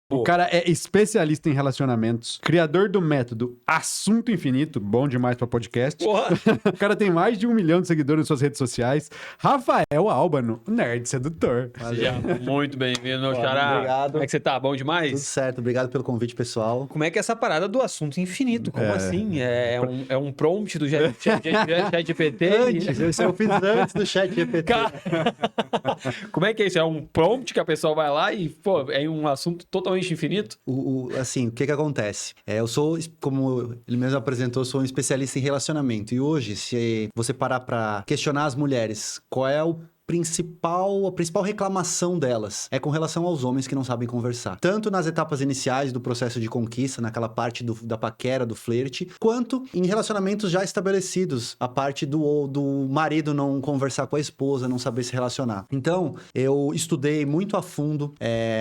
O cara é especialista em relacionamentos, criador do método Assunto Infinito, bom demais pra podcast. Porra. O cara tem mais de 1 milhão de seguidores nas suas redes sociais. Rafael Albano, nerd sedutor. Seja muito bem-vindo, meu xará. Obrigado. Como é que você tá? Bom Tudo demais? certo, obrigado pelo convite, pessoal. Como é que é essa parada do assunto infinito? Como assim? É um prompt do ChatGPT? Antes, isso eu fiz antes do chat GPT. Como é que é isso? É um prompt que a pessoa vai lá e, pô, é um assunto totalmente infinito? Assim, o que acontece? Eu sou, como ele mesmo apresentou, sou um especialista em relacionamento. E hoje, se você parar pra questionar as mulheres, qual é a principal reclamação delas é com relação aos homens que não sabem conversar. Tanto nas etapas iniciais do processo de conquista, naquela parte da paquera, do flerte, quanto em relacionamentos já estabelecidos, a parte do marido não conversar com a esposa, não saber se relacionar. Então, eu estudei muito a fundo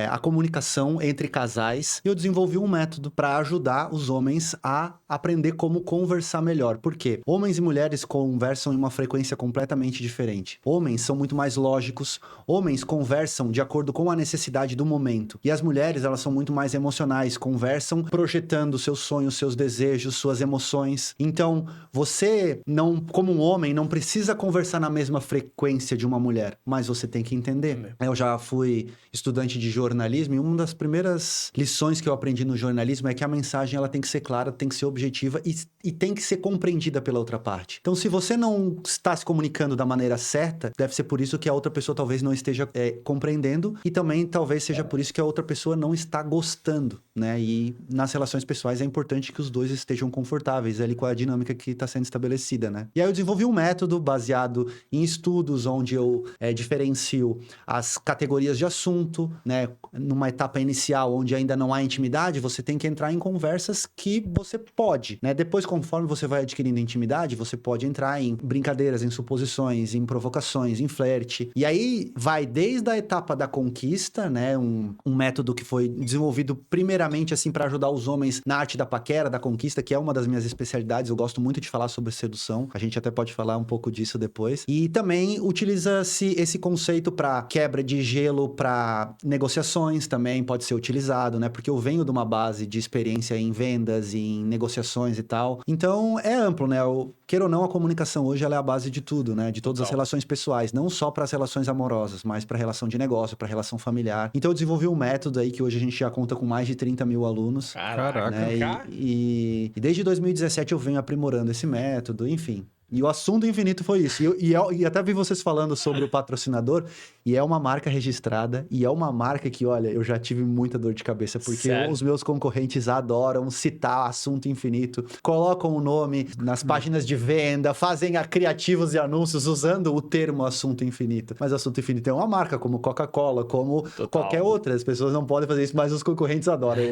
a comunicação entre casais e eu desenvolvi um método para ajudar os homens a aprender como conversar melhor. Por quê? Homens e mulheres conversam em uma frequência completamente diferente. Homens são muito mais lógicos, homens conversam de acordo com a necessidade do momento. E as mulheres, elas são muito mais emocionais, conversam projetando seus sonhos, seus desejos, suas emoções. Então, você, não, como um homem, não precisa conversar na mesma frequência de uma mulher, mas você tem que entender. Eu já fui estudante de jornalismo e uma das primeiras lições que eu aprendi no jornalismo é que a mensagem ela tem que ser clara, tem que ser objetiva e tem que ser compreendida pela outra parte. Então, se você não está se comunicando da maneira certa, deve ser por isso que a outra pessoa talvez não esteja compreendendo e também talvez seja por isso que a outra pessoa não está gostando, né? E nas relações pessoais é importante que os dois estejam confortáveis ali com a dinâmica que está sendo estabelecida, né? E aí eu desenvolvi um método baseado em estudos onde eu diferencio as categorias de assunto, né? Numa etapa inicial onde ainda não há intimidade, você tem que entrar em conversas que você pode, né? Depois, conforme você vai adquirindo intimidade, você pode entrar em brincadeiras, em suposições, em provocações, em flerte. E aí vai desde a etapa da conquista, né? Um método que foi desenvolvido primeiramente assim para ajudar os homens na arte da paquera, da conquista, que é uma das minhas especialidades. Eu gosto muito de falar sobre sedução. A gente até pode falar um pouco disso depois. E também utiliza-se esse conceito para quebra de gelo, para negociações também pode ser utilizado, né? Porque eu venho de uma base de experiência em vendas, em negociações e tal. Então é amplo, né? Queira ou não, a comunicação hoje ela é a base de tudo, né? De todas as relações pessoais, não só para as relações amorosas, mas para relação de negócio, para relação familiar. Então eu desenvolvi um método aí que hoje a gente já conta com mais de 30 mil alunos. Caraca, né? E desde 2017 eu venho aprimorando esse método, enfim. E o assunto infinito foi isso. E até vi vocês falando sobre o patrocinador, e é uma marca registrada, e é uma marca que, olha, eu já tive muita dor de cabeça, porque os meus concorrentes adoram citar assunto infinito, colocam o nome nas páginas de venda, fazem criativos e anúncios usando o termo assunto infinito. Mas assunto infinito é uma marca, como Coca-Cola, como qualquer outra. As pessoas não podem fazer isso, mas os concorrentes adoram.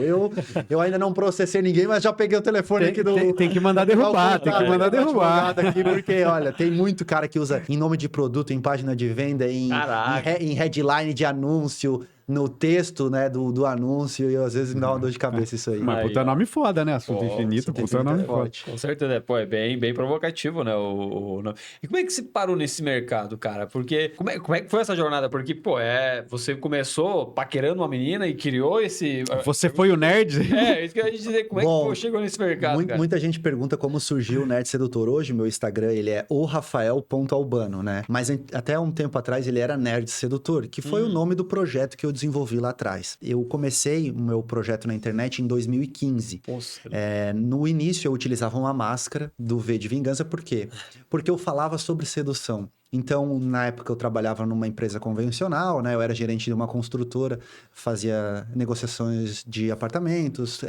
Eu ainda não processei ninguém, mas já peguei o telefone aqui do... Tem que mandar derrubar, tem que mandar derrubar. Aqui, porque, olha, tem muito cara que usa em nome de produto, em página de venda, em headline de anúncio, no texto, né, do anúncio, e às vezes me dá uma dor de cabeça isso aí. Mas puta nome foda, né? Assunto infinito, puta nome foda. Com certeza, pô, é bem provocativo, né? E como é que você parou nesse mercado, cara? Porque, como é que foi essa jornada? Porque, pô, você começou paquerando uma menina e criou esse... Você foi o nerd? Isso que eu ia dizer, como é que chegou nesse mercado, cara? Muita gente pergunta como surgiu o Nerd Sedutor. Hoje, meu Instagram, ele é orafael.albano, né? Mas até um tempo atrás, ele era Nerd Sedutor, que foi o nome do projeto que eu desenvolvi lá atrás. Eu comecei o meu projeto na internet em 2015. Nossa. No início, eu utilizava uma máscara do V de Vingança. Por quê? Porque eu falava sobre sedução. Então, na época, eu trabalhava numa empresa convencional, né? Eu era gerente de uma construtora, fazia negociações de apartamentos,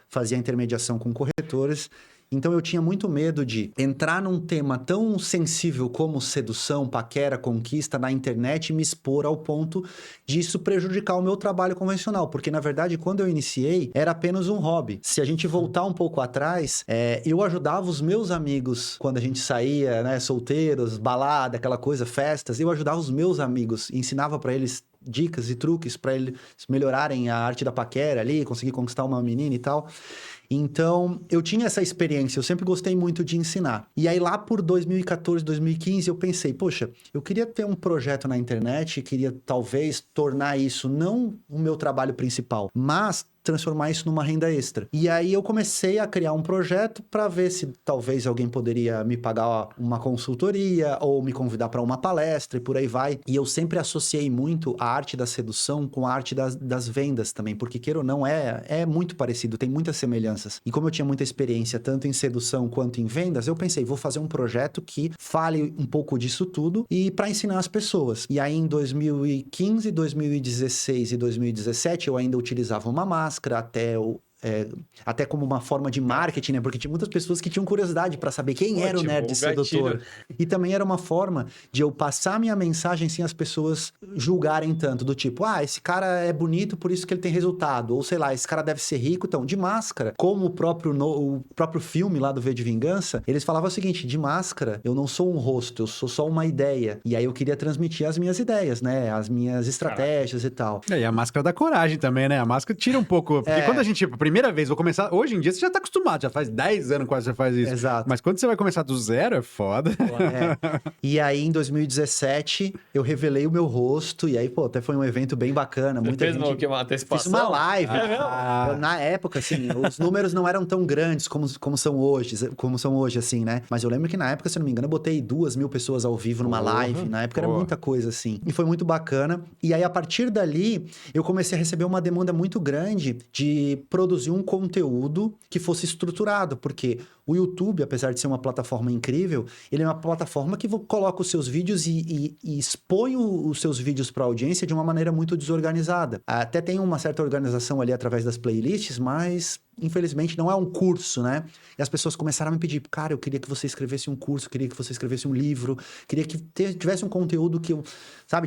fazia intermediação com corretores. Então eu tinha muito medo de entrar num tema tão sensível como sedução, paquera, conquista na internet e me expor ao ponto de isso prejudicar o meu trabalho convencional. Porque, na verdade, quando eu iniciei, era apenas um hobby. Se a gente voltar um pouco atrás, eu ajudava os meus amigos quando a gente saía, né, solteiros, balada, aquela coisa, festas. Eu ajudava os meus amigos, ensinava para eles dicas e truques para eles melhorarem a arte da paquera ali, conseguir conquistar uma menina e tal. Então, eu tinha essa experiência, eu sempre gostei muito de ensinar. E aí, lá por 2014, 2015, eu pensei, poxa, eu queria ter um projeto na internet, queria talvez tornar isso não o meu trabalho principal, mas transformar isso numa renda extra. E aí eu comecei a criar um projeto para ver se talvez alguém poderia me pagar uma consultoria ou me convidar para uma palestra e por aí vai. E eu sempre associei muito a arte da sedução com a arte das vendas também, porque queira ou não, é muito parecido, tem muitas semelhanças. E como eu tinha muita experiência tanto em sedução quanto em vendas, eu pensei, vou fazer um projeto que fale um pouco disso tudo e para ensinar as pessoas. E aí em 2015, 2016 e 2017 eu ainda utilizava uma máscara até como uma forma de marketing, né? Porque tinha muitas pessoas que tinham curiosidade para saber quem era o nerd sedutor. E também era uma forma de eu passar minha mensagem sem as pessoas julgarem tanto, do tipo, esse cara é bonito, por isso que ele tem resultado. Ou sei lá, esse cara deve ser rico. Então, de máscara, como o próprio filme lá do V de Vingança, eles falavam o seguinte, de máscara, eu não sou um rosto, eu sou só uma ideia. E aí eu queria transmitir as minhas ideias, né? As minhas estratégias e tal. E a máscara da coragem também, né? A máscara tira um pouco... Porque quando a gente... Primeira vez, vou começar... Hoje em dia você já tá acostumado, já faz 10 anos quase você faz isso. Exato. Mas quando você vai começar do zero, é foda. E aí, em 2017, eu revelei o meu rosto, e aí, até foi um evento bem bacana. Você muita fez gente... uma antecipação? Fiz uma live. mesmo? Na época, assim, os números não eram tão grandes como são hoje, assim, né? Mas eu lembro que na época, se eu não me engano, eu botei 2.000 pessoas ao vivo numa live. Na época era muita coisa, assim. E foi muito bacana. E aí, a partir dali, eu comecei a receber uma demanda muito grande de produzir um conteúdo que fosse estruturado, porque o YouTube, apesar de ser uma plataforma incrível, ele é uma plataforma que coloca os seus vídeos e expõe os seus vídeos para a audiência de uma maneira muito desorganizada. Até tem uma certa organização ali através das playlists, mas infelizmente não é um curso, né? E as pessoas começaram a me pedir, cara, eu queria que você escrevesse um curso, queria que você escrevesse um livro, queria que tivesse um conteúdo que,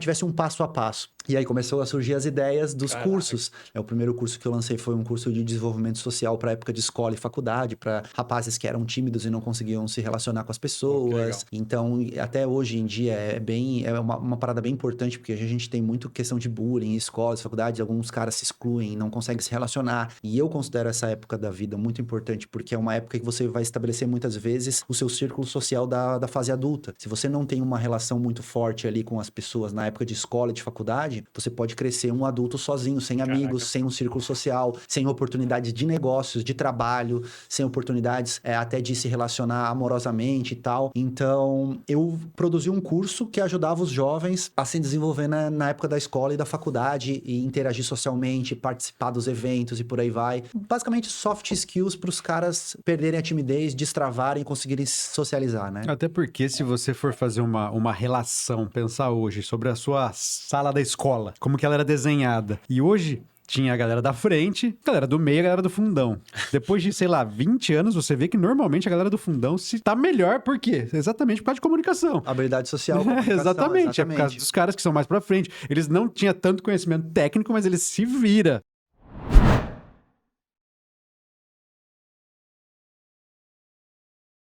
tivesse um passo a passo. E aí começou a surgir as ideias dos cursos. O primeiro curso que eu lancei foi um curso de desenvolvimento social para época de escola e faculdade, para rapazes que eram tímidos e não conseguiam se relacionar com as pessoas. Então, até hoje em dia é uma parada bem importante, porque a gente tem muito questão de bullying em escolas, faculdades, alguns caras se excluem, não conseguem se relacionar. E eu considero essa época da vida muito importante, porque é uma época que você vai estabelecer muitas vezes o seu círculo social da fase adulta. Se você não tem uma relação muito forte ali com as pessoas na época de escola e de faculdade, você pode crescer um adulto sozinho, sem amigos, sem um círculo social, sem oportunidades de negócios, de trabalho, sem oportunidades até de se relacionar amorosamente e tal. Então, eu produzi um curso que ajudava os jovens a se desenvolver na época da escola e da faculdade e interagir socialmente, participar dos eventos e por aí vai. Basicamente, soft skills para os caras perderem a timidez, destravarem e conseguirem socializar, né? Até porque se você for fazer uma relação, pensar hoje sobre a sua sala da escola, como que ela era desenhada. E hoje tinha a galera da frente, a galera do meio e a galera do fundão. Depois de, 20 anos, você vê que normalmente a galera do fundão se tá melhor, por quê? Exatamente por causa de comunicação. Habilidade social. Exatamente, é por causa dos caras que são mais pra frente. Eles não tinham tanto conhecimento técnico, mas eles se viram